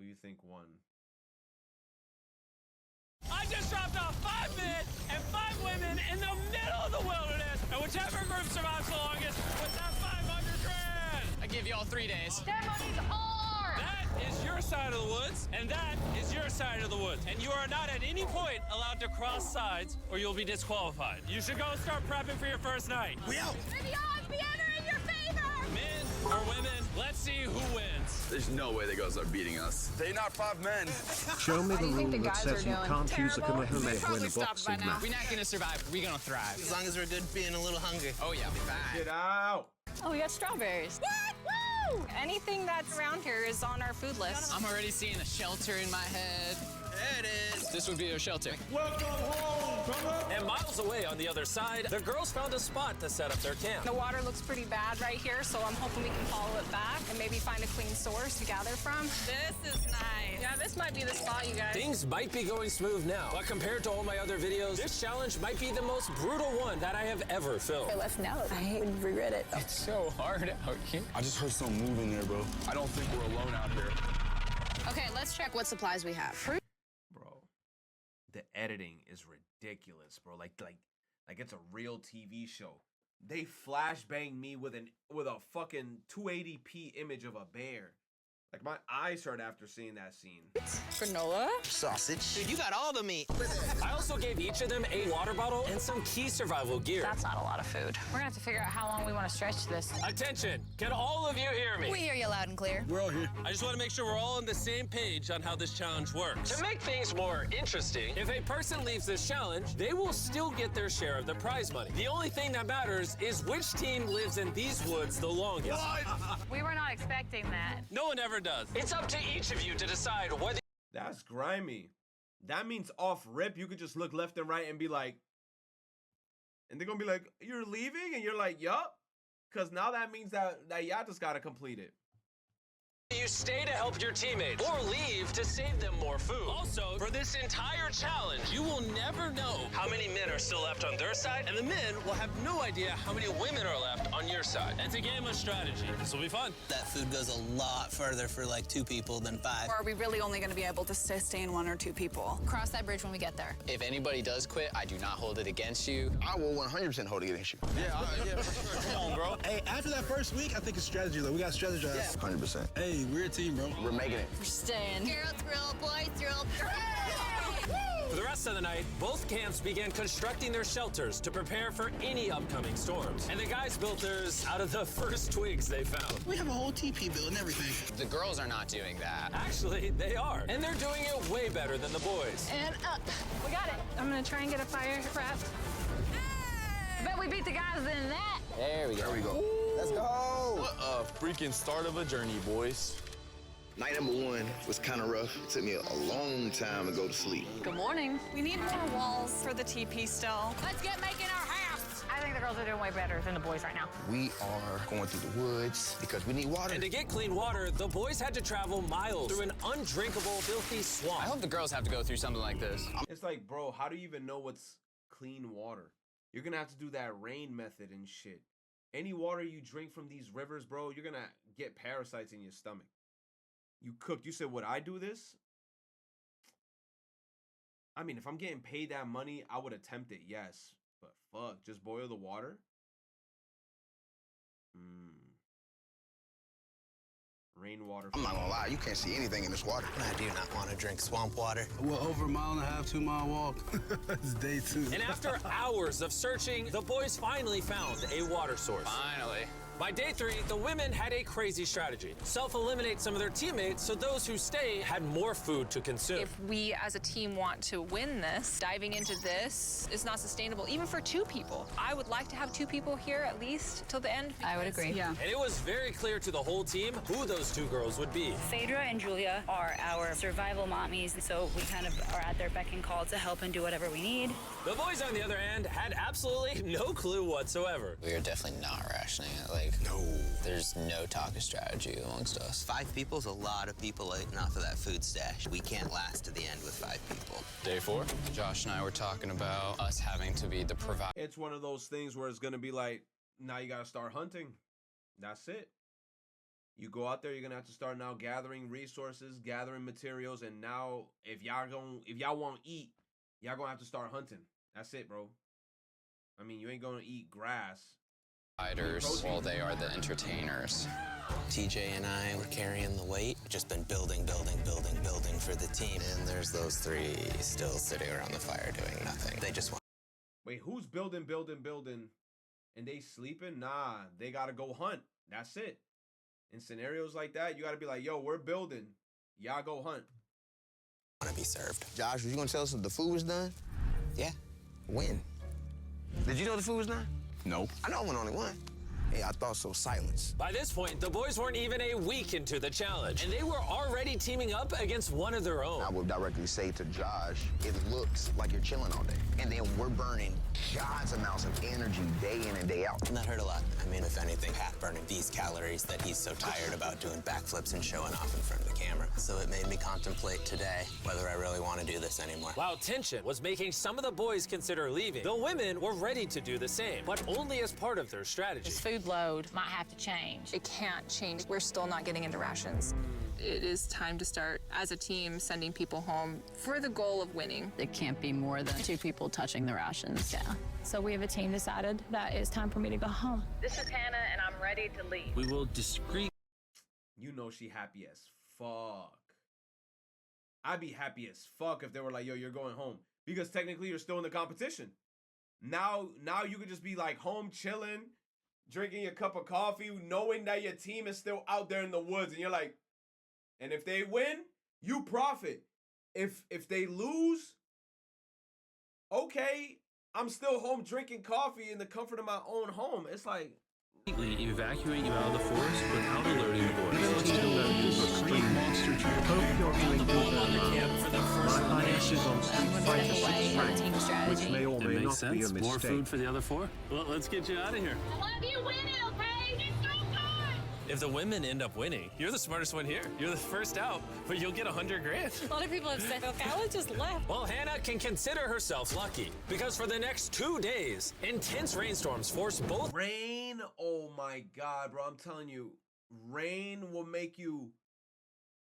Who you think won? I just dropped off 5 men and 5 women in the middle of the wilderness, and whichever group survives the longest with that 500 grand. I give y'all 3 days. That money's ours! That is your side of the woods, and that is your side of the woods. And you are not at any point allowed to cross sides, or you'll be disqualified. You should go start prepping for your first night. We out. May the odds be ever in your favor! Men or women, let's see who wins. There's no way the girls are beating us. They not 5 men. Show me How the do you think rule the that guys says are you doing? can't use a Terrible? Kamehameha in Probably a stopped by boxing now. match. We're not gonna survive. We're gonna thrive. As long as we're good being a little hungry. Oh yeah, we're fine. Get out! Oh, we got strawberries. What? Woo! Anything that's around here is on our food list. I'm already seeing a shelter in my head. There it is. This would be a shelter. And miles away on the other side, the girls found a spot to set up their camp. The water looks pretty bad right here, so I'm hoping we can follow it back and maybe find a clean source to gather from. This is nice. Yeah, this might be the spot, you guys. Things might be going smooth now, but compared to all my other videos, this challenge might be the most brutal one that I have ever filmed. Let's know. I would regret it. It's so hard out here. I just heard some moving there, bro. I don't think we're alone out here. Okay, let's check what supplies we have. Bro, the editing is ridiculous, bro. Like it's a real TV show. They flashbang me with a fucking 280p image of a bear. Like my eyes hurt after seeing that scene. Granola? Sausage. Dude, you got all the meat. I also gave each of them a water bottle and some key survival gear. That's not a lot of food. We're gonna have to figure out how long we want to stretch this. Attention, can all of you hear me? We hear you loud and clear. We're all here. I just want to make sure we're all on the same page on how this challenge works. To make things more interesting, if a person leaves this challenge, they will still get their share of the prize money. The only thing that matters is which team lives in these woods the longest. We were not expecting that. No one ever does. It's up to each of you to decide whether That's grimy. That means off rip, you could just look left and right and be like, and they're gonna be like, "You're leaving," and you're like, "Yup," because now that means that y'all just gotta complete it. you stay to help your teammates or leave to save them more food. Also, for this entire challenge, you will never know how many men are still left on their side, and the men will have no idea how many women are left on your side. It's a game of strategy. This will be fun. That food goes a lot further for like 2 people than 5. Or are we really only gonna be able to sustain 1 or 2 people? Cross that bridge when we get there. If anybody does quit, I do not hold it against you. I will 100% hold it against you. Yeah, for sure. Come on, bro. Hey, after that first week, I think it's strategy, though. We got to strategize. 100%. Hey, we're a team, bro. We're making it. We're staying. Girls grill, boys grill. For the rest of the night, both camps began constructing their shelters to prepare for any upcoming storms. And the guys built theirs out of the first twigs they found. We have a whole TP build and everything. The girls are not doing that. Actually, they are. And they're doing it way better than the boys. And up. We got it. I'm gonna try and get a fire craft. I bet we beat the guys in that. There we go. There we go. Let's go. What a freaking start of a journey, boys. Night number 1 was kind of rough. It took me a long time to go to sleep. Good morning. We need more walls for the TP still. Let's get making our house. I think the girls are doing way better than the boys right now. We are going through the woods because we need water. And to get clean water, the boys had to travel miles through an undrinkable, filthy swamp. I hope the girls have to go through something like this. It's like, bro, how do you even know what's clean water? You're gonna have to do that rain method and shit. Any water you drink from these rivers, bro, you're gonna get parasites in your stomach. You cooked. You said, would I do this? I mean, if I'm getting paid that money, I would attempt it, yes. But fuck, just boil the water? Rainwater. I'm not gonna lie, you can't see anything in this water. I do not want to drink swamp water. Well, over a 1.5 2-mile walk. It's day 2. And after hours of searching, the boys finally found a water source. Finally. By day 3, the women had a crazy strategy. Self-eliminate some of their teammates so those who stay had more food to consume. If we as a team want to win this, diving into this is not sustainable, even for 2 people. I would like to have 2 people here at least till the end. I would agree. Yeah. And it was very clear to the whole team who those 2 girls would be. Phaedra and Julia are our survival mommies, so we kind of are at their beck and call to help and do whatever we need. The boys, on the other hand, had absolutely no clue whatsoever. We are definitely not rationing it. Like, no. There's no talk of strategy amongst us. 5 people is a lot of people eating off of that food stash. We can't last to the end with 5 people. Day 4, Josh and I were talking about us having to be the provider. It's one of those things where it's gonna be like, now you gotta start hunting. That's it. You go out there, you're gonna have to start now gathering resources, gathering materials, and now if y'all want to eat, y'all gonna have to start hunting. That's it, bro. I mean, you ain't gonna eat grass. Fighters, well, they are the entertainers. TJ and I were carrying the weight. Just been building for the team. And there's those three still sitting around the fire doing nothing. They just want. Wait, who's building, and they sleeping? Nah, they gotta go hunt. That's it. In scenarios like that, you gotta be like, yo, we're building. Y'all go hunt. Want to be served. Josh, was you gonna tell us if the food was done? Yeah. When? Did you know the food was done? Nope. I know I'm only one. Hey, I thought so. Silence. By this point, the boys weren't even a week into the challenge, and they were already teaming up against one of their own. I would directly say to Josh, it looks like you're chilling all day. And then we're burning God's amounts of energy day in and day out. And that hurt a lot. I mean, if anything, Pat burning these calories that he's so tired about doing backflips and showing off in front of the camera. So it made me contemplate today whether I really want to do this anymore. While tension was making some of the boys consider leaving, the women were ready to do the same, but only as part of their strategy. This food load might have to change. It can't change. We're still not getting into rations. It is time to start, as a team, sending people home for the goal of winning. It can't be more than 2 people touching the rations. Yeah. So we have a team decided that it's time for me to go home. This is Hannah, and I'm ready to leave. We will discreetly. You know she happy as fuck. I'd be happy as fuck if they were like, yo, you're going home. Because technically you're still in the competition. Now you could just be like home chilling, drinking your cup of coffee, knowing that your team is still out there in the woods. And you're like, and if they win, you profit. If they lose, okay, I'm still home drinking coffee in the comfort of my own home. It's like, evacuate you out of the forest without alerting the boys. Street monster truck. Hope you're doing good. My finances on Street Fighter 6 rank, which may or may not be a mistake. More food for the other 4? Well, let's get you out of here. I love you winning, okay? It's so good! If the women end up winning, you're the smartest one here. You're the first out, but you'll get $100,000. A lot of people have said, okay, I would just left. Well, Hannah can consider herself lucky because for the next 2 days, intense rainstorms forced both. rain, oh my God, bro. I'm telling you, rain will make you...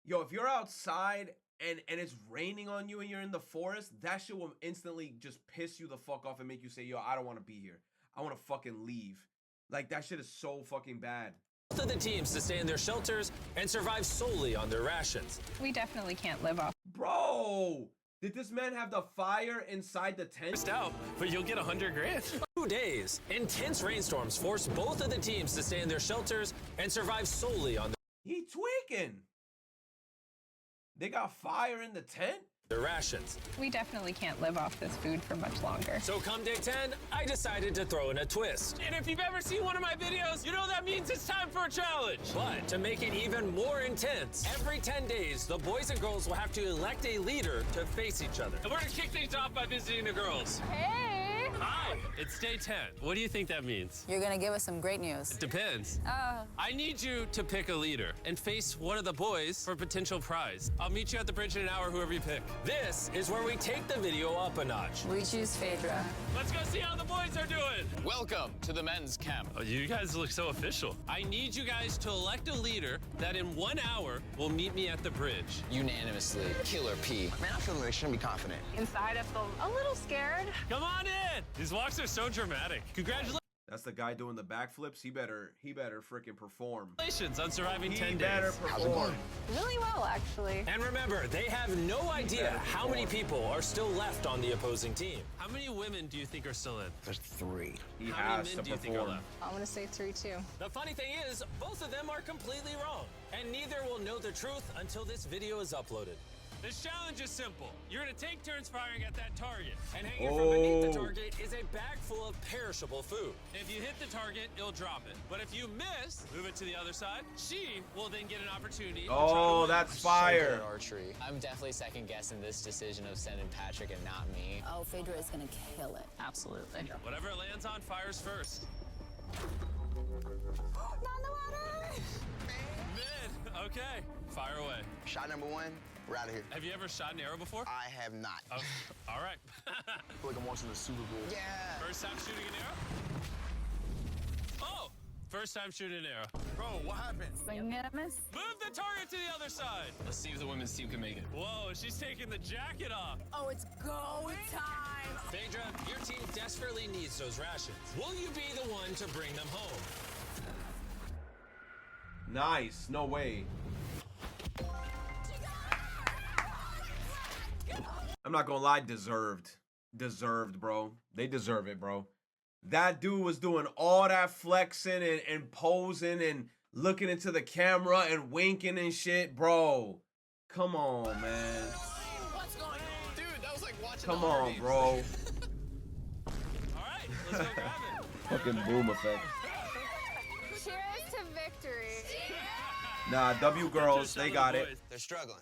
Yo, if you're outside and it's raining on you and you're in the forest, that shit will instantly just piss you the fuck off and make you say, yo, I don't want to be here. I want to fucking leave. Like, that shit is so fucking bad. Both of the teams to stay in their shelters and survive solely on their rations. We definitely can't live off. Bro, did this man have the fire inside the tent? First out, but you'll get $100,000. 2 days, intense rainstorms forced both of the teams to stay in their shelters and survive solely on He tweaking. They got fire in the tent? their rations. We definitely can't live off this food for much longer. So come day 10, I decided to throw in a twist. And if you've ever seen one of my videos, you know that means it's time for a challenge. But to make it even more intense, every 10 days, the boys and girls will have to elect a leader to face each other. And we're gonna kick things off by visiting the girls. Hey! Hi, it's day 10. What do you think that means? You're gonna give us some great news. Depends. I need you to pick a leader and face one of the boys for a potential prize. I'll meet you at the bridge in an hour, whoever you pick. This is where we take the video up a notch. We choose Phaedra. Let's go see how the boys are doing. Welcome to the men's camp. Oh, you guys look so official. I need you guys to elect a leader that in 1 hour will meet me at the bridge. Unanimously, Killer P. Man, I feel like extremely confident. Inside, I feel a little scared. Come on in. These walks are so dramatic. Congratulations That's the guy doing the backflips. He better freaking perform. on surviving 10 He days. better perform. Really well, actually. And remember, they have no idea how many people are still left on the opposing team. How many women do you think are still in? There's 3. He How has many to men do you think are perform. left? I'm gonna say 3, too. The funny thing is, both of them are completely wrong, and neither will know the truth until this video is uploaded. This challenge is simple. You're gonna take turns firing at that target, and hanging from beneath the target is a bag full of perishable food. If you hit the target, it'll drop it. But if you miss, move it to the other side. She will then get an opportunity to try to Oh, win. that's fire. Archery. I'm definitely second guessing this decision of sending Patrick and not me. Oh, Phaedra is gonna kill it. Absolutely. Whatever it lands on fires first. Not in the water! Mid. Okay. Fire away. Shot number 1, we're out of here. Have you ever shot an arrow before? I have not. Oh, all right. I feel like I'm watching the Super Bowl. Yeah. First time shooting an arrow? Oh! First time shooting an arrow. Bro, what happened? Swing and a miss. Move the target to the other side. Let's see if the women's team can make it. Whoa, she's taking the jacket off. Oh, it's go time. Phaedra, your team desperately needs those rations. Will you be the one to bring them home? Nice. No way. I'm not gonna lie, deserved. Deserved, bro. They deserve it, bro. That dude was doing all that flexing and posing and looking into the camera and winking and shit, bro. Come on, man. What's going on? Dude, that was like watching Come the on, Hardies. bro. All right, let's go grab it. Fucking boom effect. Cheers to victory. Nah, W girls, they got it. They're struggling.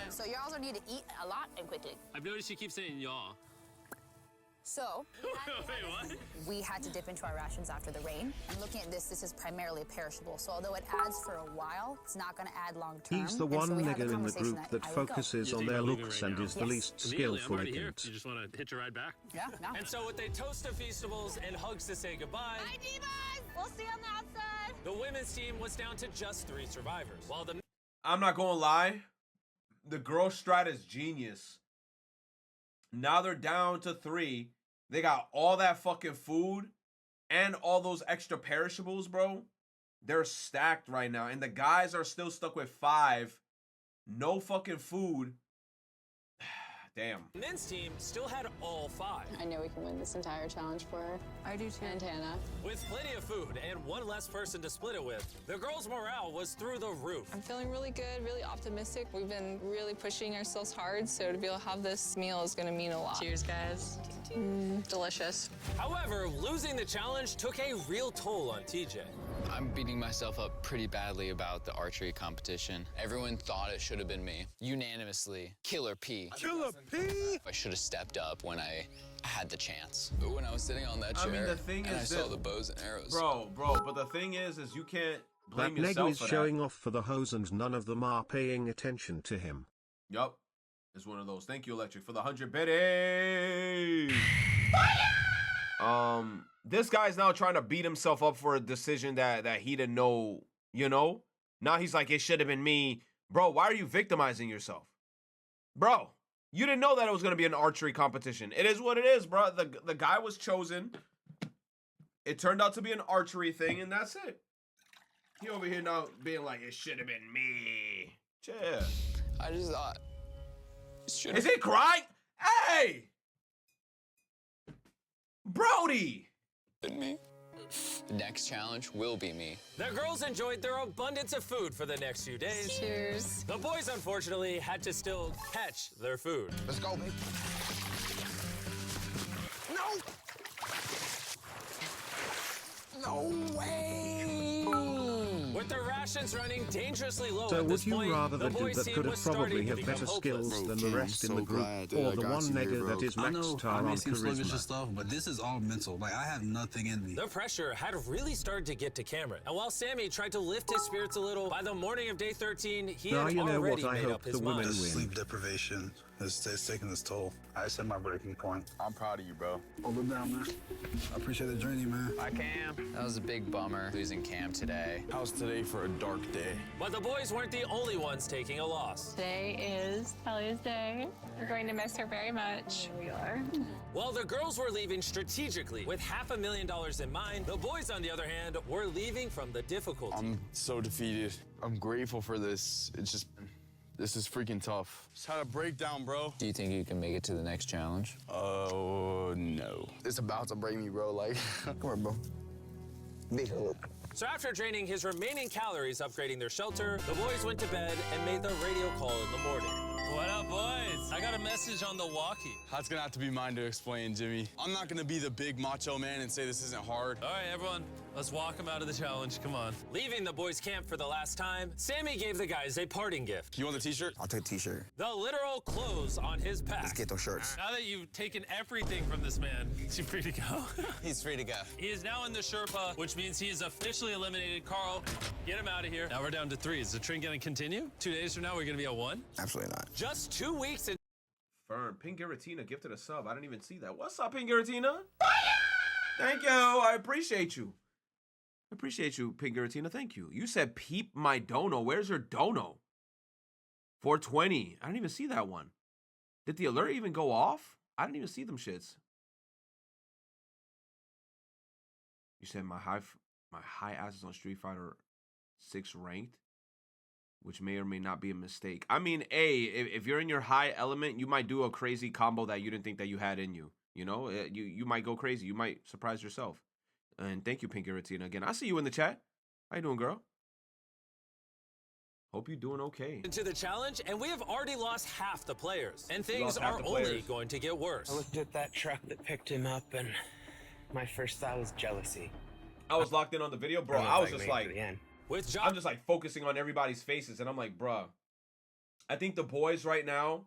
So y'all gonna need to eat a lot and quickly. I've noticed you keep saying y'all. So Wait, what? we had to dip into our rations after the rain. And looking at this is primarily perishable. So although it adds for a while, it's not gonna add long term. He's the And so one we had nigga in the conversation group that I would go. focuses You on think their about leaving looks right and now? is the Yes. least Immediately, I'm skillful already here. agent. You just want to hitch a ride back? Yeah, no. And so with a toast to Feastables and hugs to say goodbye, Hi, Divas. We'll see you on the outside. the women's team was down to just 3 survivors, while the I'm not gonna lie. The girl strat is genius. Now they're down to 3. They got all that fucking food and all those extra perishables, bro. They're stacked right now. And the guys are still stuck with 5. No fucking food. Damn. men's team still had all 5. I know we can win this entire challenge for her. I do too. And Hannah. With plenty of food and one less person to split it with, the girls' morale was through the roof. I'm feeling really good, really optimistic. We've been really pushing ourselves hard, so to be able to have this meal is gonna mean a lot. Cheers, guys. Delicious. However, losing the challenge took a real toll on TJ. I'm beating myself up pretty badly about the archery competition. Everyone thought it should have been me. Unanimously, Killer P. Killer P? I should have stepped up when I had the chance. But when I was sitting on that I chair mean, the thing and I is saw that- the bows and arrows. Bro, but the thing is you can't That blame nigga yourself is for that. showing off for the hoes and none of them are paying attention to him. Yup. It's one of those. Thank you, Electric, for the 100 biddies. This guy's now trying to beat himself up for a decision that he didn't know, you know? Now he's like, it should have been me. Bro, why are you victimizing yourself? Bro, you didn't know that it was going to be an archery competition. It is what it is, bro. The guy was chosen. It turned out to be an archery thing, and that's it. He over here now being like, it should have been me. Chill. I just thought. Is he crying? Hey! Brody! Been me. The next challenge will be me. The girls enjoyed their abundance of food for the next few days. Cheers. The boys, unfortunately, had to still catch their food. Let's go, baby. No way! With their rations running dangerously low So at would this you point, rather the the dude boys that team could was have probably starting to have become better hopeless. skills than the rest in the group, or the one nigga that is I max know star I may on seem sluggish and charisma? stuff, but this is all mental. Like, I have nothing in me. The pressure had really started to get to Cameron. And while Sammy tried to lift his spirits a little, by the morning of day 13, he Now had you know already what I made hope up his the women mind. win. Sleep deprivation is taking its toll. I set my breaking point. I'm proud of you, bro. Hold it down, man. I appreciate the journey, man. Bye, Cam. That was a big bummer, losing Cam today. How's today for a dark day? But the boys weren't the only ones taking a loss. Today is Talia's day. We're going to miss her very much. We are. While the girls were leaving strategically with $500,000 in mind, the boys, on the other hand, were leaving from the difficulty. I'm so defeated. I'm grateful for this. This is freaking tough. Just had a breakdown, bro. Do you think you can make it to the next challenge? Oh, no. It's about to break me, bro. Like, Come on, bro. Big hug. So after draining his remaining calories upgrading their shelter, the boys went to bed and made the radio call in the morning. What up, boys? I got a message on the walkie. that's gonna have to be mine to explain, Jimmy. I'm not gonna be the big macho man and say this isn't hard. All right, everyone, let's walk them out of the challenge. Come on. Leaving the boys' camp for the last time, Sammy gave the guys a parting gift. You want the t-shirt? I'll take a t-shirt. The literal clothes on his back. Let's get those shirts. Now that you've taken everything from this man, is he free to go? He's free to go. He is now in the Sherpa, which means he is officially eliminated. Carl, get him out of here. Now we're down to 3. Is the trend going to continue? 2 days from now, we're going to be at 1? Absolutely not. Just 2 weeks in. Fern, Pink Giratina gifted a sub. I didn't even see that. What's up, Pink Giratina? Thank you. I appreciate you. Appreciate you, Pink Giratina. Thank you. You said peep my dono. Where's your dono? 420. I didn't even see that one. Did the alert even go off? I didn't even see them shits. You said my high asses on Street Fighter 6 ranked, which may or may not be a mistake. I mean, if you're in your high element, you might do a crazy combo that you didn't think that you had in you. You know, you might go crazy. You might surprise yourself. And thank you, Pink Giratina. Again, I see you in the chat. How you doing, girl? Hope you're doing okay. Into the challenge, and we have already lost half the players. And things are only going to get worse. I looked at that truck that picked him up, and my first thought was jealousy. I was locked in on the video, bro. I was just like, with I'm just like focusing on everybody's faces, and I'm like, bruh, I think the boys right now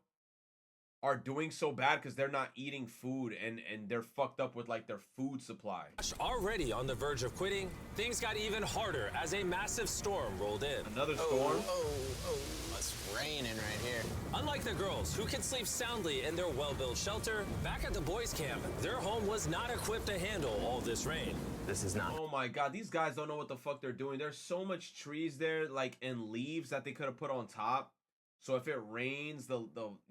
are doing so bad because they're not eating food and they're fucked up with like their food supply. Already on the verge of quitting, things got even harder as a massive storm rolled in. Another storm? Oh, it's raining right here. Unlike the girls, who can sleep soundly in their well-built shelter, back at the boys' camp, their home was not equipped to handle all this rain. This is not. Oh my god, these guys don't know what the fuck they're doing. There's so much trees there, like, and leaves that they could have put on top. So if it rains, the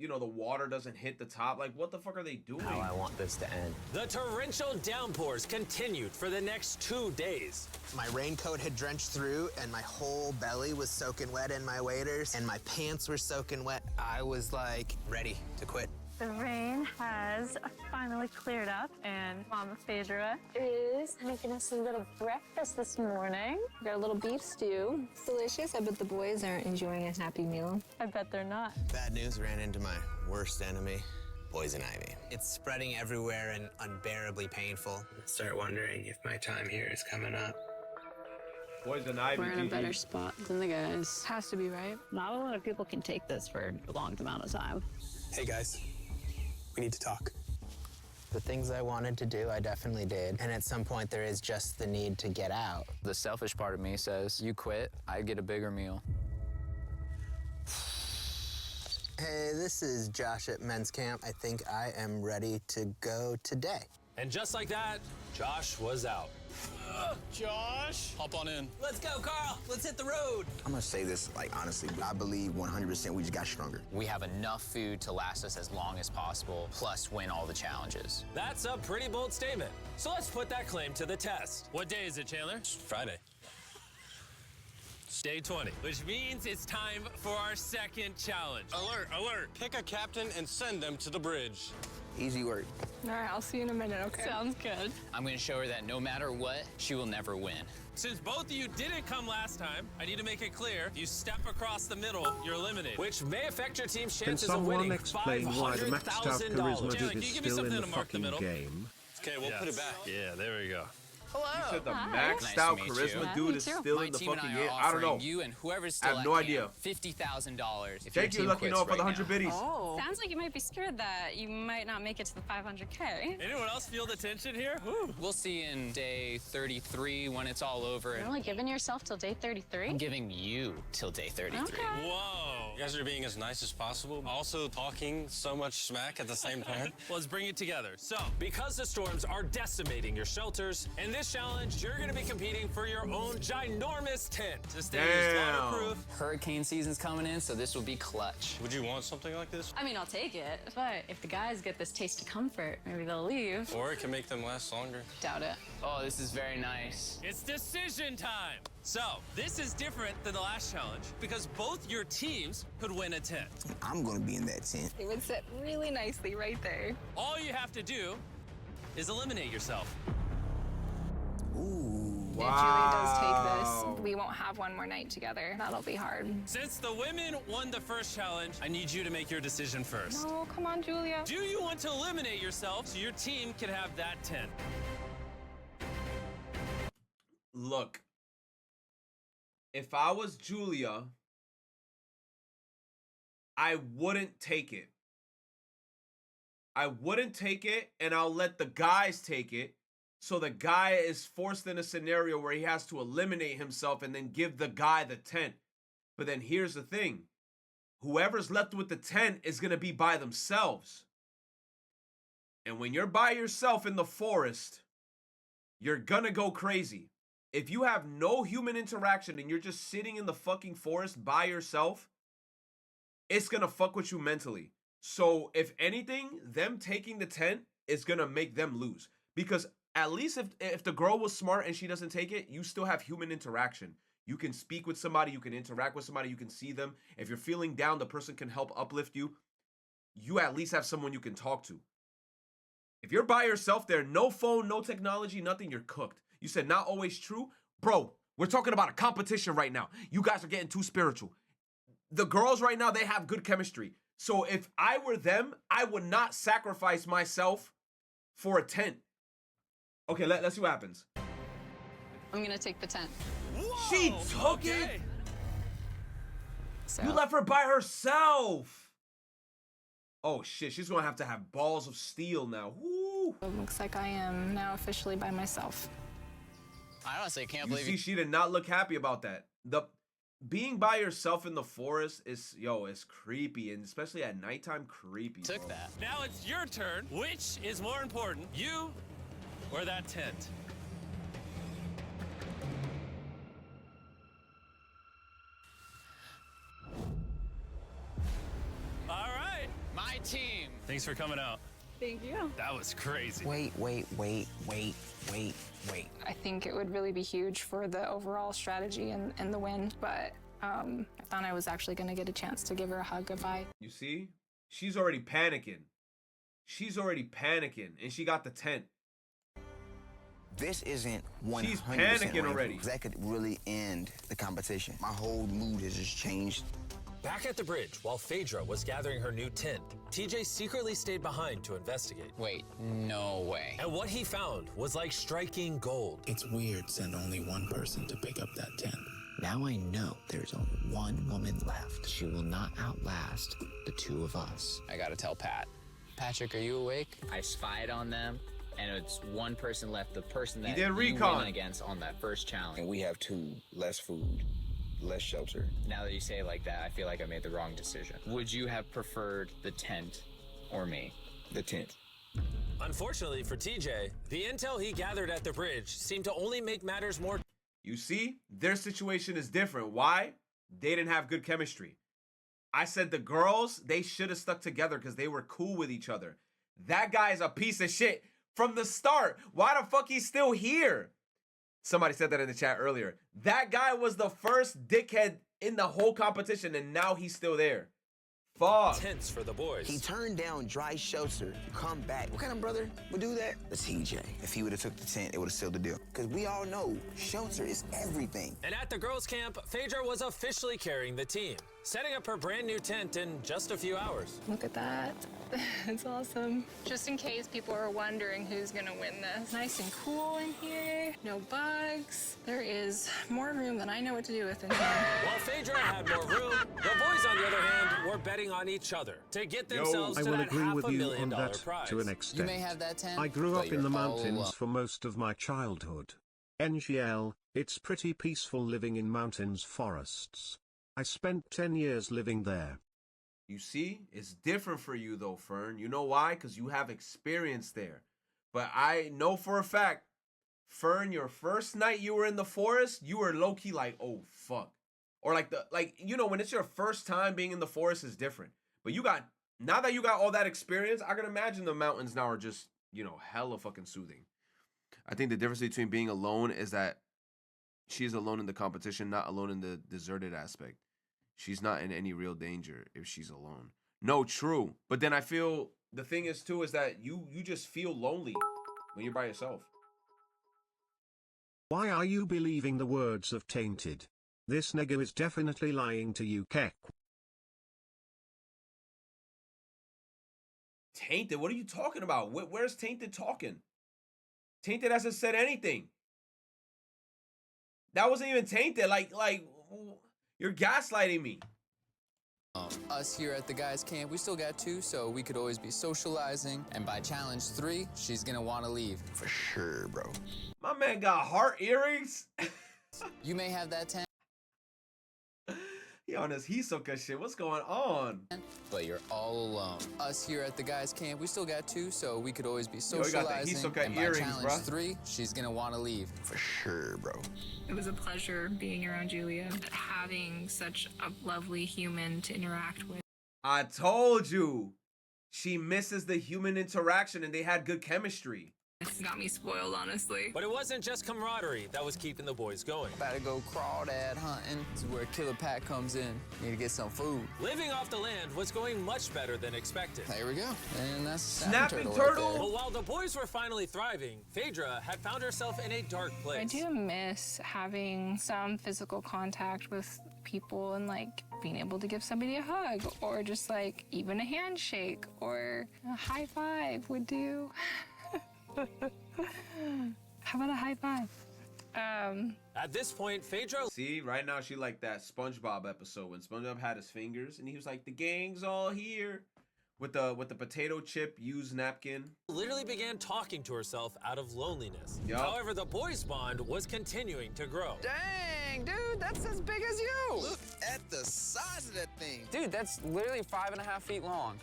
water doesn't hit the top. Like, what the fuck are they doing? How I want this to end. The torrential downpours continued for the next 2 days. My raincoat had drenched through, and my whole belly was soaking wet in my waders, and my pants were soaking wet. I was like ready to quit. The rain has finally cleared up, and Mama Phaedra is making us a little breakfast this morning. We got a little beef stew. It's delicious. I bet the boys aren't enjoying a happy meal. I bet they're not. Bad news, ran into my worst enemy, poison ivy. It's spreading everywhere and unbearably painful. I start wondering if my time here is coming up. Poison ivy. We're in a better spot than the guys. Has to be, right? Not a lot of people can take this for a long amount of time. Hey, guys. We need to talk. The things I wanted to do, I definitely did. And at some point, there is just the need to get out. The selfish part of me says, you quit, I get a bigger meal. Hey, this is Josh at men's camp. I think I am ready to go today. And just like that, Josh was out. Josh! Hop on in. Let's go, Carl. Let's hit the road. I'm gonna say this, like, honestly, I believe 100% we just got stronger. We have enough food to last us as long as possible, plus win all the challenges. That's a pretty bold statement. So let's put that claim to the test. What day is it, Chandler? Friday. Day 20, which means it's time for our second challenge. Alert, alert. Pick a captain and send them to the bridge. Easy work. All right, I'll see you in a minute, okay? Sounds good. I'm gonna show her that no matter what, she will never win. Since both of you didn't come last time, I need to make it clear, if you step across the middle, you're eliminated, which may affect your team's Can chances of someone winning explain why the maxed out charisma Chandler, dude is still in the fucking game? Okay, we'll put it back. Yeah, there we go. Hello. You said the Hi. maxed Nice out to meet charisma you. dude is still My in the team and fucking I are game. I don't know. offering you and whoever's I still have no at idea. camp $50,000 if Thank your you, team Lucky quits Noah, for right the 100 now. biddies. Oh. Sounds like you might be scared that you might not make it to the 500K. Anyone else feel the tension here? We'll see in day 33 when it's all over. You're only giving yourself till day 33? I'm giving you till day 33. Okay. Whoa. You guys are being as nice as possible, also talking so much smack at the same time. Let's bring it together. So, because the storms are decimating your shelters, in this challenge, you're gonna be competing for your own ginormous tent to stay waterproof. Hurricane season's coming in, so this will be clutch. Would you want something like this? I mean, I'll take it. But if the guys get this taste of comfort, maybe they'll leave. Or it can make them last longer. Doubt it. Oh, this is very nice. It's decision time. So, this is different than the last challenge because both your teams could win a tent. I'm gonna be in that tent. It would sit really nicely right there. All you have to do is eliminate yourself. If Julia does take this, we won't have one more night together. That'll be hard. Since the women won the first challenge, I need you to make your decision first. No, come on, Julia. Do you want to eliminate yourself so your team can have that tent? Look, if I was Julia, I wouldn't take it. I wouldn't take it, and I'll let the guys take it. So the guy is forced in a scenario where he has to eliminate himself and then give the guy the tent. But then here's the thing. Whoever's left with the tent is going to be by themselves. And when you're by yourself in the forest, you're going to go crazy. if you have no human interaction and you're just sitting in the fucking forest by yourself, it's gonna fuck with you mentally. So if anything, them taking the tent is gonna make them lose. Because at least if the girl was smart and she doesn't take it, you still have human interaction. You can speak with somebody, you can interact with somebody, you can see them. If you're feeling down, the person can help uplift you. You at least have someone you can talk to. If you're by yourself there, no phone, no technology, nothing, you're cooked. You said not always true. Bro, we're talking about a competition right now. You guys are getting too spiritual. The girls right now, they have good chemistry. So if I were them, I would not sacrifice myself for a tent. Okay, let's see what happens. I'm gonna take the tent. Whoa, She took it? So, You left her by herself. Oh shit, she's gonna have to have balls of steel now. Woo. It looks like I am now officially by myself. I honestly can't You believe see, she did not look happy about that. The being by yourself in the forest is, it's creepy, and especially at nighttime, creepy. took bro. that. Now it's your turn. Which is more important, you or that tent? All right. My team. Thanks for coming out. Thank you. That was crazy. Wait. I think it would really be huge for the overall strategy and the win, but I thought I was actually going to get a chance to give her a hug goodbye. You see? She's already panicking. She's already panicking, and she got the tent. This isn't 100% She's panicking rainbow, already. 'cause that could really end the competition. My whole mood has just changed. Back at the bridge, while Phaedra was gathering her new tent, TJ secretly stayed behind to investigate. Wait, no way. And what he found was like striking gold. It's weird send only one person to pick up that tent. Now I know there's only one woman left. She will not outlast the two of us. I gotta tell Pat. Patrick, are you awake? I spied on them, and it's one person left. The person that did you recon. went against on that first challenge. And we have two, less food, less shelter. Now that you say it like that, I feel like I made the wrong decision. Would you have preferred the tent or me? The tent. Unfortunately for TJ, the intel he gathered at the bridge seemed to only make matters more. You see? Their situation is different. Why? They didn't have good chemistry. I said the girls, they should have stuck together because they were cool with each other. That guy is a piece of shit from the start. Why the fuck he's still here? Somebody said that in the chat earlier. That guy was the first dickhead in the whole competition, and now he's still there. Fuck. Tents for the boys. He turned down dry shelter to come back. What kind of brother would do that? The TJ. If he would have took the tent, it would have sealed the deal. Because we all know shelter is everything. And at the girls' camp, Phaedra was officially carrying the team, setting up her brand new tent in just a few hours. Look at that. It's awesome. Just in case people are wondering who's gonna win this. Nice and cool in here, no bugs. There is more room than I know what to do with in here. While Phaedra had more room, the boys, on the other hand, were betting on each other to get themselves I to will that agree with you on $500,000 that prize. to an extent. You may have that tent. I grew but up in you're the all mountains alone. for most of my childhood. NGL, it's pretty peaceful living in mountains forests. I spent 10 years living there. You see? It's different for you though, Fern. You know why? Because you have experience there. But I know for a fact, Fern, your first night you were in the forest, you were low-key like, oh, fuck. Or when it's your first time being in the forest is different. But now that you got all that experience, I can imagine the mountains now are just, hella fucking soothing. I think the difference between being alone is that she's alone in the competition, not alone in the deserted aspect. She's not in any real danger if she's alone. No, true. But then I feel the thing is too is that you just feel lonely when you're by yourself. Why are you believing the words of Tainted? This nigga is definitely lying to you, Kek. Tainted? What are you talking about? Where's Tainted talking? Tainted hasn't said anything. That wasn't even Tainted. Like you're gaslighting me. Us here at the guys' camp, we still got 2, so we could always be socializing. And by challenge 3, she's gonna want to leave. For sure, bro. My man got heart earrings. You may have that tent. He on his Hisoka shit. What's going on? But you're all alone. Us here at the guys' camp, we still got 2, so we could always be Yo, you got the socializing. Hisoka And by earrings, challenge bruh. 3, she's gonna want to leave. For sure, bro. It was a pleasure being around Julia, having such a lovely human to interact with. I told you. She misses the human interaction and they had good chemistry. It's got me spoiled, honestly. But it wasn't just camaraderie that was keeping the boys going. About to go crawdad hunting. This is where Killer Pat comes in. Need to get some food. Living off the land was going much better than expected. There we go. And that's Snapping Snapping turtle. But while the boys were finally thriving, Phaedra had found herself in a dark place. I do miss having some physical contact with people and like being able to give somebody a hug or just like even a handshake or a high five would do. How about a high five? At this point, Phaedra See, right now she like that SpongeBob episode when SpongeBob had his fingers and he was like, the gang's all here. With the potato chip used napkin. literally began talking to herself out of loneliness. Yup. However, the boys' bond was continuing to grow. Dang, dude, that's as big as you. Look at the size of that thing. Dude, that's literally 5.5 feet long.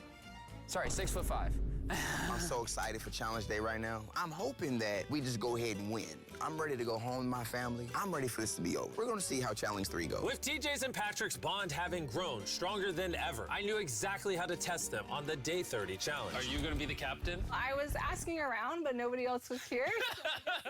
Sorry, 6'5". I'm so excited for Challenge Day right now. I'm hoping that we just go ahead and win. I'm ready to go home to my family. I'm ready for this to be over. We're gonna see how Challenge 3 goes. With TJ's and Patrick's bond having grown stronger than ever, I knew exactly how to test them on the Day 30 challenge. Are you gonna be the captain? I was asking around, but nobody else was here.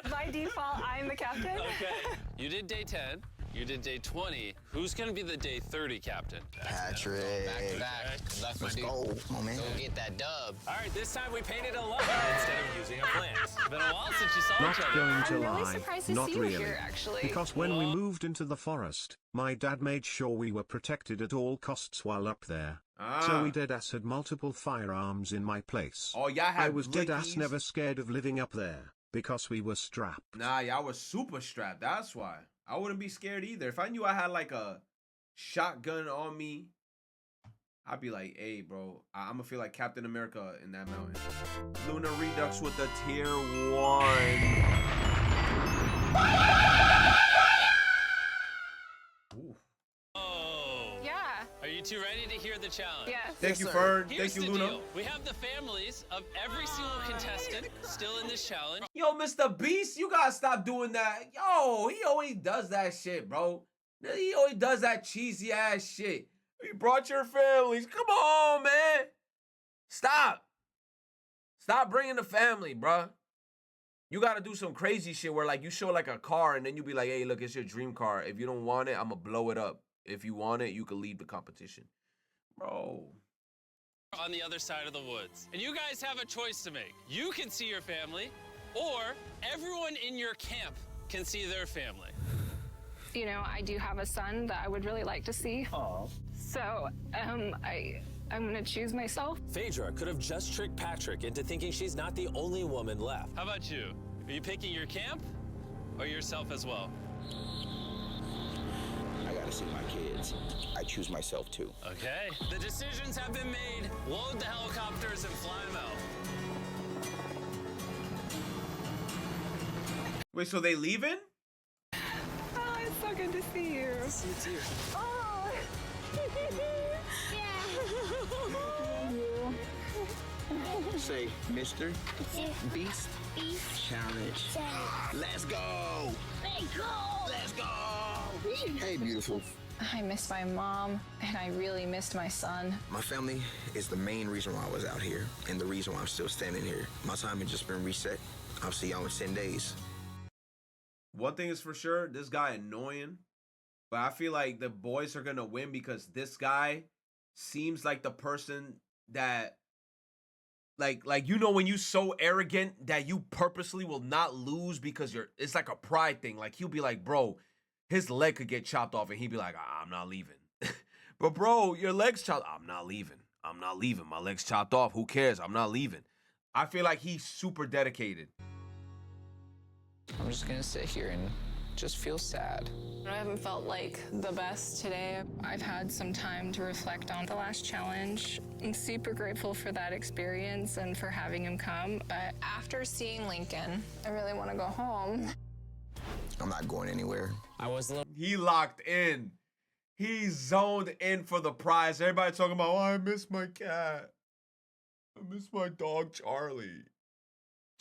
By default, I'm the captain. Okay. You did day 10. You did day 20. Who's gonna be the day 30 captain? Patrick. Back to back. That's my Let's dude. go. Come on, man. Go get that dub. All right, this time we painted a line instead of using a plant. It's been a while since you saw Not each other. going to I'm really lie, surprised to not see you really. here, actually. Because when we moved into the forest, my dad made sure we were protected at all costs while up there. So we deadass had multiple firearms in my place. Oh, y'all had I was deadass blickies? never scared of living up there, because we were strapped. Nah, y'all was super strapped. That's why. I wouldn't be scared either. If I knew I had like a shotgun on me, I'd be like, hey, bro, I'm gonna feel like Captain America in that mountain. Luna Redux with the tier 1. Ooh. Oh. Yeah. Are you two ready to hear the challenge? Yes. Thank you, sir. Fern. Here's Thank you, the Luna. deal. We have the families of every single contestant still in this challenge. Yo, Mr. Beast, you gotta stop doing that. Yo, he always does that shit, bro. He always does that cheesy ass shit. You brought your families. Come on, man. Stop. Stop bringing the family, bruh. You gotta do some crazy shit where like you show like a car and then you be like, hey, look, it's your dream car. If you don't want it, I'm gonna blow it up. If you want it, you can leave the competition. Bro. On the other side of the woods. And you guys have a choice to make. You can see your family, or everyone in your camp can see their family. You know, I do have a son that I would really like to see. Oh. So, I'm gonna choose myself. Phaedra could have just tricked Patrick into thinking she's not the only woman left. How about you? Are you picking your camp or yourself as well? I gotta see my kids. I choose myself too. Okay. The decisions have been made. Load the helicopters and fly them out. Wait, so they leaving? Oh, it's so good to see you. See you too. Oh. Say, Mr. Beast Challenge. Let's go. Let's go. Hey, beautiful. I missed my mom, and I really missed my son. My family is the main reason why I was out here and the reason why I'm still standing here. My time has just been reset. I'll see y'all in 10 days. One thing is for sure, this guy annoying. But I feel like the boys are gonna win because this guy seems like the person that like you know when you so arrogant that you purposely will not lose because it's like a pride thing. Like he'll be like, bro, his leg could get chopped off and he'd be like, I'm not leaving. But bro, your leg's chopped. I'm not leaving. I'm not leaving. My leg's chopped off. Who cares? I'm not leaving. I feel like he's super dedicated. I'm just gonna sit here and just feel sad. I haven't felt like the best today. I've had some time to reflect on the last challenge. I'm super grateful for that experience and for having him come. But after seeing Lincoln, I really want to go home. I'm not going anywhere. I was a little He locked in. He's zoned in for the prize. Everybody talking about, oh, I miss my cat. I miss my dog, Charlie.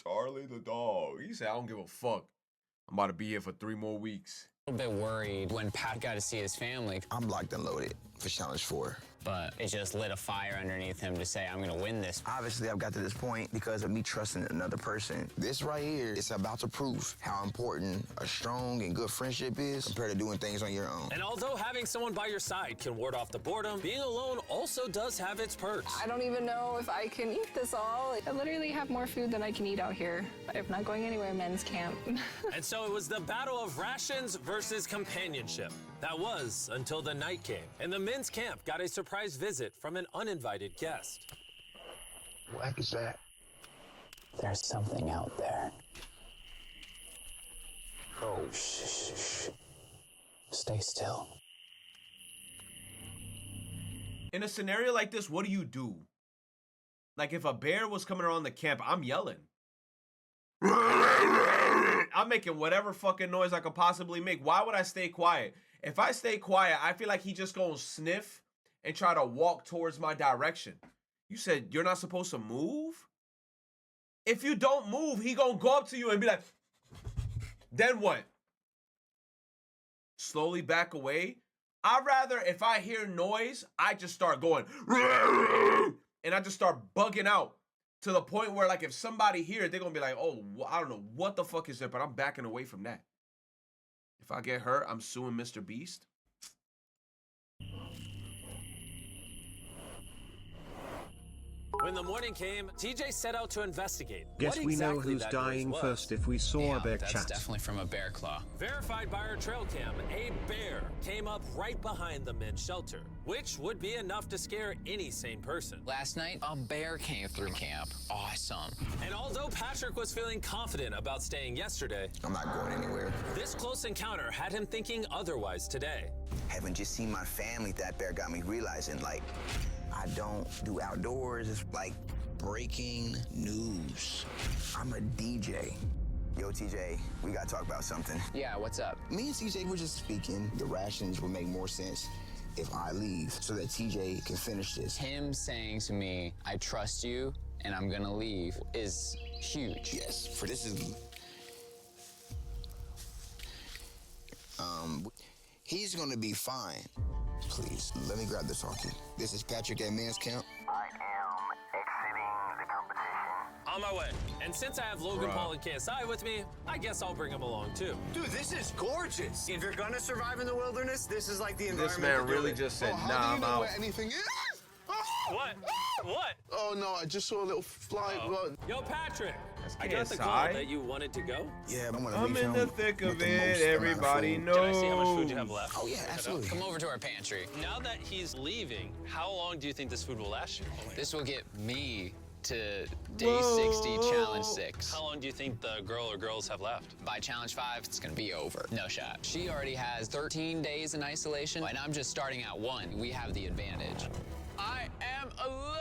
Charlie the dog. He said, I don't give a fuck. I'm about to be here for 3 more weeks. A little bit worried when Pat got to see his family. I'm locked and loaded for Challenge 4. But it just lit a fire underneath him to say, I'm gonna win this. Obviously, I've got to this point because of me trusting another person. This right here is about to prove how important a strong and good friendship is compared to doing things on your own. And although having someone by your side can ward off the boredom, being alone also does have its perks. I don't even know if I can eat this all. I literally have more food than I can eat out here. I'm not going anywhere, men's camp. And so it was the battle of rations versus companionship. That was until the night came, and the men's camp got a surprise visit from an uninvited guest. What is that? There's something out there. Oh, Shh. Stay still. In a scenario like this, what do you do? Like if a bear was coming around the camp, I'm yelling. I'm making whatever fucking noise I could possibly make. Why would I stay quiet? If I stay quiet, I feel like he just gonna sniff and try to walk towards my direction. You said you're not supposed to move? If you don't move, he gonna go up to you and be like, then what? Slowly back away? I'd rather, if I hear noise, I just start going, and I just start bugging out to the point where, like, if somebody hears, they're gonna be like, oh, I don't know what the fuck is that, but I'm backing away from that. If I get hurt, I'm suing Mr. Beast. When the morning came, TJ set out to investigate. Guess we know who's dying first if we saw a bear that's chat. definitely from a bear claw. Verified by our trail cam, a bear came up right behind the men's shelter, which would be enough to scare any sane person. Last night, a bear came through camp. Awesome. And although Patrick was feeling confident about staying yesterday, I'm not going anywhere. this close encounter had him thinking otherwise today. Having just seen my family, that bear got me realizing, like, I don't do outdoors. It's like breaking news. I'm a DJ. Yo, TJ, we gotta talk about something. Yeah, what's up? Me and TJ were just speaking. The rations would make more sense if I leave so that TJ can finish this. Him saying to me, I trust you and I'm gonna leave is huge. Yes, for this is... he's gonna be fine. Please, let me grab this talkie. This is Patrick at Men's Camp. I am exiting the competition. On my way. And since I have Logan Paul and KSI with me, I guess I'll bring them along too. Dude, this is gorgeous. If you're gonna survive in the wilderness, this is like the environment. This man really just said, nah, I'm out. Where anything is? What? What? Oh no, I just saw a little fly. Yo, Patrick. I KSI. got the call that you wanted to go. Yeah, I'm in the thick of it. Everybody knows. Can I see how much food you have left? Oh yeah, absolutely. Come over to our pantry. Now that he's leaving, how long do you think this food will last you? This will get me to day 60, challenge 6. How long do you think the girl or girls have left? By challenge 5, it's gonna be over. No shot. She already has 13 days in isolation, and I'm just starting at 1. We have the advantage. I am alone!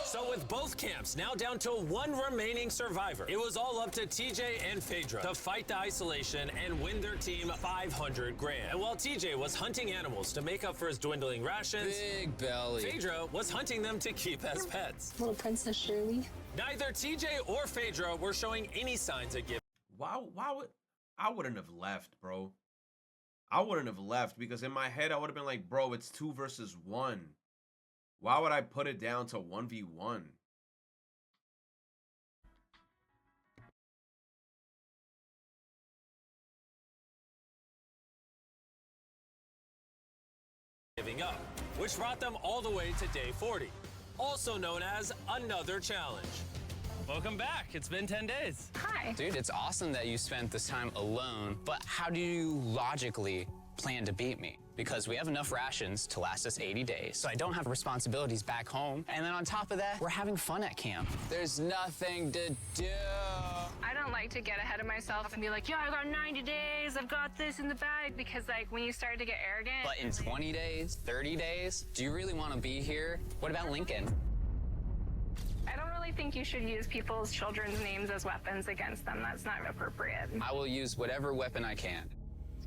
So with both camps now down to one remaining survivor, it was all up to TJ and Phaedra to fight the isolation and win their team 500 grand. And while TJ was hunting animals to make up for his dwindling rations, Big belly. Phaedra was hunting them to keep as pets. Little Princess Shirley. Neither TJ or Phaedra were showing any signs of giving. Why would I wouldn't have left, bro. I wouldn't have left because in my head I would have been like, bro, it's 2 versus 1. Why would I put it down to 1v1? Giving up, which brought them all the way to day 40, also known as another challenge. Welcome back. It's been 10 days. Hi. Dude, it's awesome that you spent this time alone, but how do you logically plan to beat me? Because we have enough rations to last us 80 days, so I don't have responsibilities back home. And then on top of that, we're having fun at camp. There's nothing to do. I don't like to get ahead of myself and be like, yeah, I got 90 days, I've got this in the bag, because like when you start to get arrogant. But in 20 days, 30 days, do you really want to be here? What about Lincoln? I don't really think you should use people's children's names as weapons against them. That's not appropriate. I will use whatever weapon I can.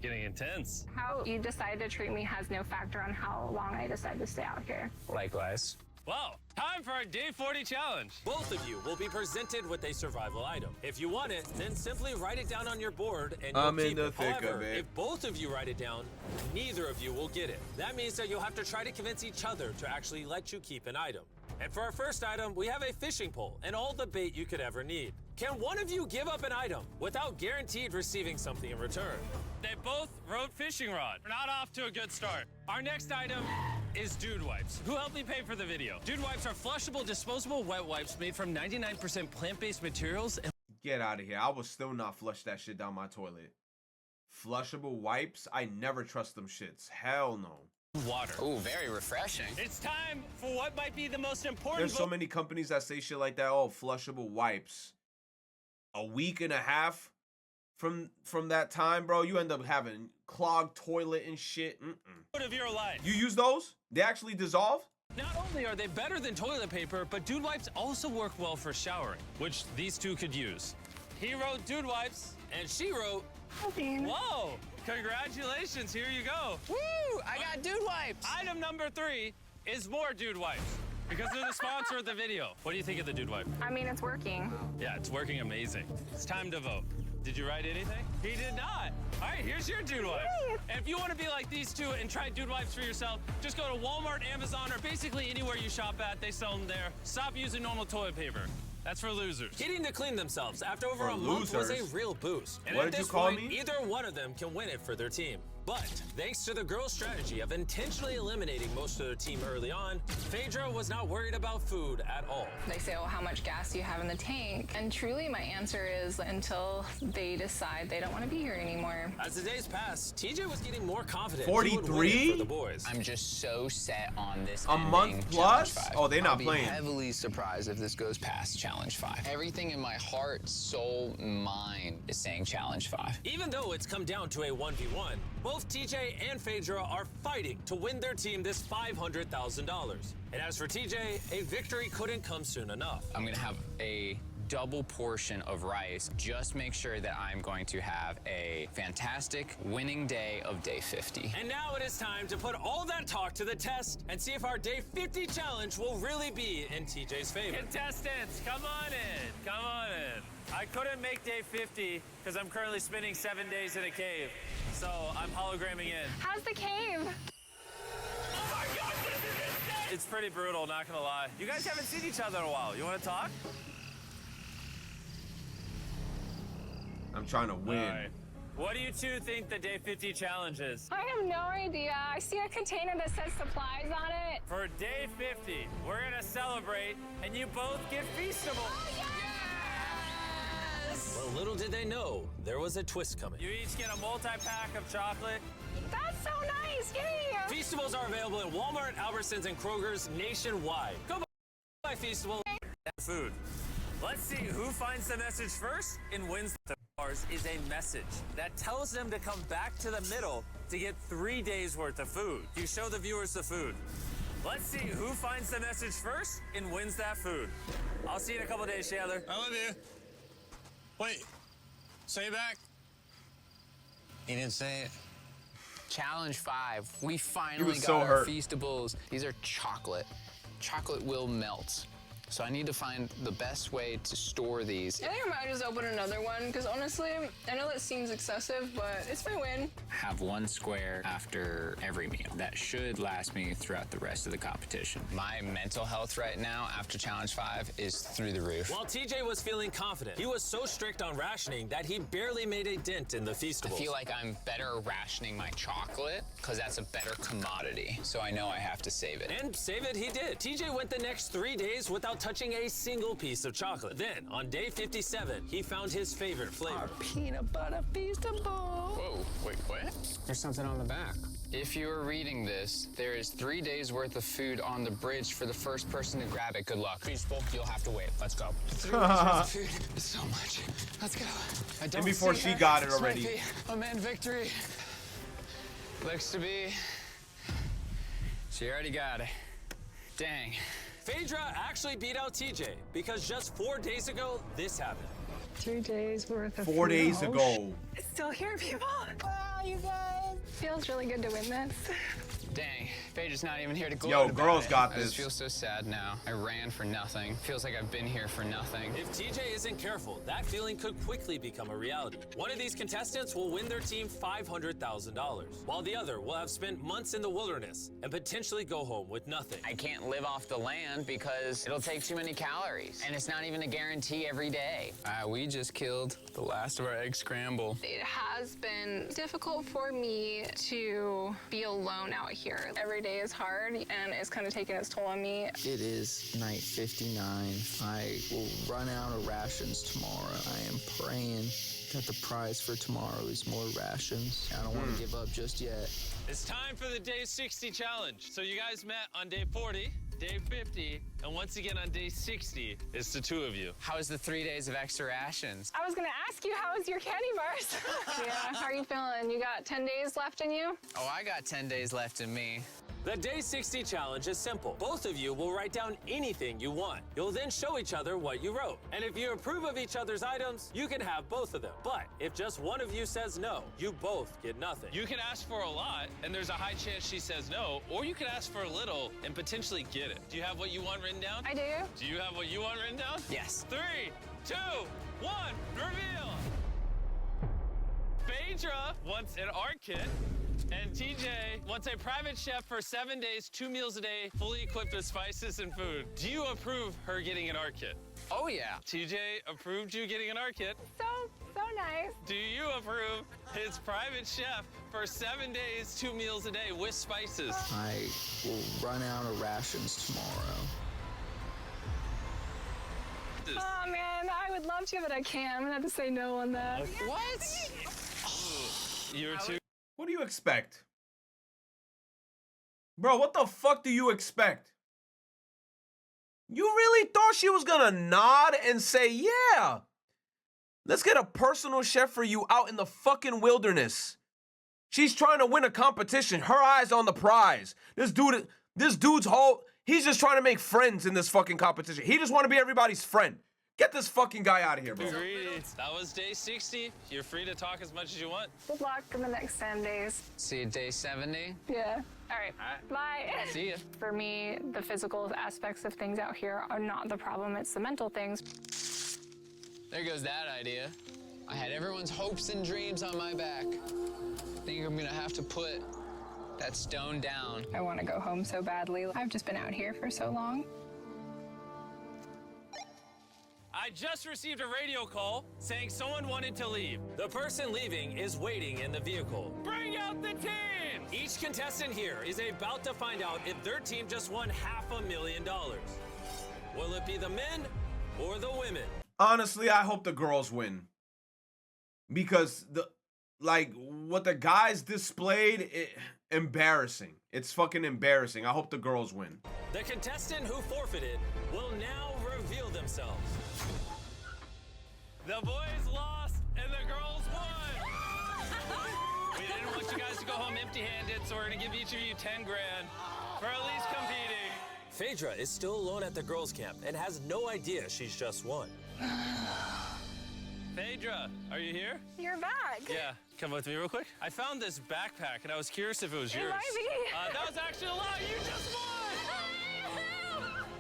getting intense. How you decide to treat me has no factor on how long I decide to stay out here. Likewise. Well, time for our day 40 challenge. Both of you will be presented with a survival item. If you want it, then simply write it down on your board and you'll I'm in keep the it. thick of However, it. if both of you write it down, neither of you will get it. That means that you'll have to try to convince each other to actually let you keep an item. And for our first item, we have a fishing pole and all the bait you could ever need. Can one of you give up an item without guaranteed receiving something in return? They both wrote fishing rod. We're not off to a good start. Our next item is Dude Wipes. Who helped me pay for the video? Dude Wipes are flushable, disposable wet wipes made from 99% plant-based materials. And Get out of here. I will still not flush that shit down my toilet. Flushable wipes? I never trust them shits. Hell no. water. Ooh, very refreshing. It's time for what might be the most important. There's so many companies that say shit like that. Oh, flushable wipes. A week and a half from that time, bro, you end up having clogged toilet and shit. Of your life. You use those? They actually dissolve? Not only are they better than toilet paper, but Dude Wipes also work well for showering, which these two could use. He wrote Dude Wipes, and she wrote, whoa, congratulations, here you go. Woo, I got Dude Wipes. Item number 3 is more Dude Wipes, because they're the sponsor of the video. What do you think of the Dude Wipe? I mean, it's working. Yeah, it's working amazing. It's time to vote. Did you write anything? He did not. All right, here's your Dude Wipe. And if you want to be like these two and try Dude Wipes for yourself, just go to Walmart, Amazon, or basically anywhere you shop at. They sell them there. Stop using normal toilet paper. That's for losers. Getting to clean themselves after over For a month was a losers? real boost. And What at did you this call point, me? either one of them can win it for their team. But thanks to the girls' strategy of intentionally eliminating most of their team early on, Phaedra was not worried about food at all. They say, oh, how much gas do you have in the tank? And truly, my answer is until they decide they don't want to be here anymore. As the days passed, TJ was getting more confident. 43? For the boys. I'm just so set on this. A month plus? Challenge 5. Oh, they're not I'll be playing. heavily surprised if this goes past Challenge 5. Everything in my heart, soul, mind is saying Challenge 5. Even though it's come down to a 1v1, both TJ and Phaedra are fighting to win their team this $500,000. And as for TJ, a victory couldn't come soon enough. I'm gonna have a double portion of rice. Just make sure that I'm going to have a fantastic winning day of day 50. And now it is time to put all that talk to the test and see if our day 50 challenge will really be in TJ's favor. Contestants, come on in. Come on in. I couldn't make day 50 because I'm currently spending 7 days in a cave. So I'm hologramming in. How's the cave? Oh my God, this is insane! It's pretty brutal, not gonna lie. You guys haven't seen each other in a while. You wanna talk? I'm trying to win. All right. What do you two think the day 50 challenge is? I have no idea. I see a container that says supplies on it. For day 50, we're gonna celebrate, and you both get Feastable. Oh, yes! Well, little did they know, there was a twist coming. You each get a multi-pack of chocolate. That's so nice. Yay! Feastables are available at Walmart, Albertsons, and Kroger's nationwide. Go buy Feastable. Food. Let's see who finds the message first and wins. Ours is a message that tells them to come back to the middle to get 3 days worth of food. You show the viewers the food. Let's see who finds the message first and wins that food. I'll see you in a couple days, Chandler. I love you. Wait, say it back. He didn't say it. Challenge 5. We He finally was got so our hurt. Feastables. These are chocolate. Chocolate will melt. So I need to find the best way to store these. I think I might just open another one because honestly, I know that seems excessive, but it's my win. Have one square after every meal. That should last me throughout the rest of the competition. My mental health right now after Challenge 5 is through the roof. While TJ was feeling confident, he was so strict on rationing that he barely made a dent in the Feastables. I feel like I'm better rationing my chocolate because that's a better commodity. So I know I have to save it. And save it he did. TJ went the next 3 days without touching a single piece of chocolate. Then, on day 57, he found his favorite flavor. Our peanut butter Feastable. Whoa, wait, what? There's something on the back. If you are reading this, there is 3 days worth of food on the bridge for the first person to grab it. Good luck. Feastable, you'll have to wait. Let's go. 3 days worth of food. It's so much. Let's go. I don't And before see she her. got it This might already. be a man victory. Looks to be. She already got it. Dang. Phaedra actually beat out TJ because just 4 days ago, this happened. 3 days worth of 4 days ago. It's still here, people. Oh, you guys. Feels really good to win this. Dang, Phaedra's not even here to Yo, gloat girls about got it. I just this. feel so sad now. I ran for nothing. Feels like I've been here for nothing. If TJ isn't careful, that feeling could quickly become a reality. One of these contestants will win their team $500,000, while the other will have spent months in the wilderness and potentially go home with nothing. I can't live off the land because it'll take too many calories, and it's not even a guarantee every day. We just killed the last of our egg scramble. It has been difficult for me to be alone out here. Every day is hard, and it's kind of taking its toll on me. It is night 59. I will run out of rations tomorrow. I am praying that the prize for tomorrow is more rations. I don't want to give up just yet. It's time for the day 60 challenge. So you guys met on day 40, day 50, and once again on day 60, it's the two of you. How was the 3 days of extra rations? I was gonna ask you, how is your candy bars? Yeah, how are you feeling? You got 10 days left in you? Oh, I got 10 days left in me. The Day 60 challenge is simple. Both of you will write down anything you want. You'll then show each other what you wrote. And if you approve of each other's items, you can have both of them. But if just one of you says no, you both get nothing. You can ask for a lot, and there's a high chance she says no, or you can ask for a little and potentially get it. Do you have what you want written down? I do. Do you have what you want written down? Yes. 3, 2, 1, reveal! Phaedra wants an art kit. And TJ wants a private chef for 7 days, 2 meals a day, fully equipped with spices and food. Do you approve her getting an art kit? Oh, yeah. TJ approved you getting an art kit. So nice. Do you approve his private chef for 7 days, 2 meals a day with spices? I will run out of rations tomorrow. Oh, man, I would love to, but I can't. I'm gonna have to say no on that. What? You're too. What do you expect? Bro, what the fuck do you expect? You really thought she was gonna nod and say, yeah, let's get a personal chef for you out in the fucking wilderness. She's trying to win a competition. Her eyes on the prize. This dude's whole, he's just trying to make friends in this fucking competition. He just want to be everybody's friend. Get this fucking guy out of here, bro. Agreed. That was day 60. You're free to talk as much as you want. Good luck in the next 10 days. See you day 70. Yeah. All right. Bye. See ya. For me, the physical aspects of things out here are not the problem. It's the mental things. There goes that idea. I had everyone's hopes and dreams on my back. I think I'm gonna have to put that stone down. I want to go home so badly. I've just been out here for so long. I just received a radio call saying someone wanted to leave. The person leaving is waiting in the vehicle. Bring out the team! Each contestant here is about to find out if their team just won $500,000. Will it be the men or the women? Honestly, I hope the girls win. Because what the guys displayed, embarrassing. It's fucking embarrassing. I hope the girls win. The contestant who forfeited will now reveal themselves. The boys lost and the girls won. We didn't want you guys to go home empty-handed, so we're gonna give each of you 10 grand for at least competing. Phaedra is still alone at the girls' camp and has no idea she's just won. Phaedra, are you here? You're back. Yeah, come with me real quick. I found this backpack and I was curious if it was yours. It might be. That was actually a lie. You just won.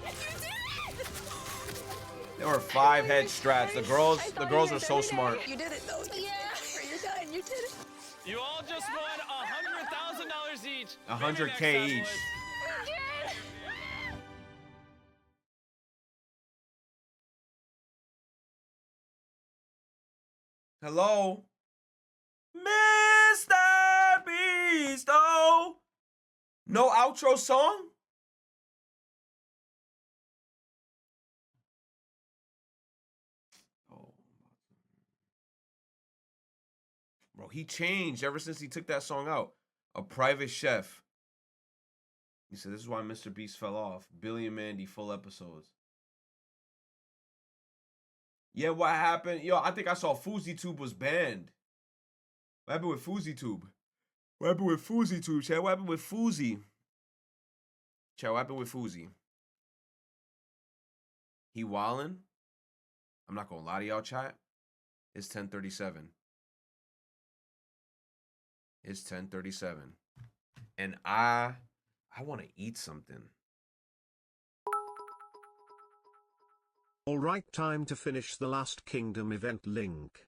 You did it. There were 5 head strats. The girls are so smart. You did it though. Yeah. You're done. You did it. You all just won $100,000 each. 100K each. We did. Hello? Mr. Beast, oh! No outro song? Oh. Bro, he changed ever since he took that song out. A private chef. He said, this is why Mr. Beast fell off. Billy and Mandy full episodes. Yeah, what happened? Yo, I think I saw FouseyTube was banned. What happened with FouseyTube? What happened with FouseyTube, Chad? What happened with Fousey? Chad, what happened with Fousey? He wildin'? I'm not gonna lie to y'all, chat. It's 10:37. It's 10:37. And I want to eat something. Alright, time to finish the Last Kingdom event link.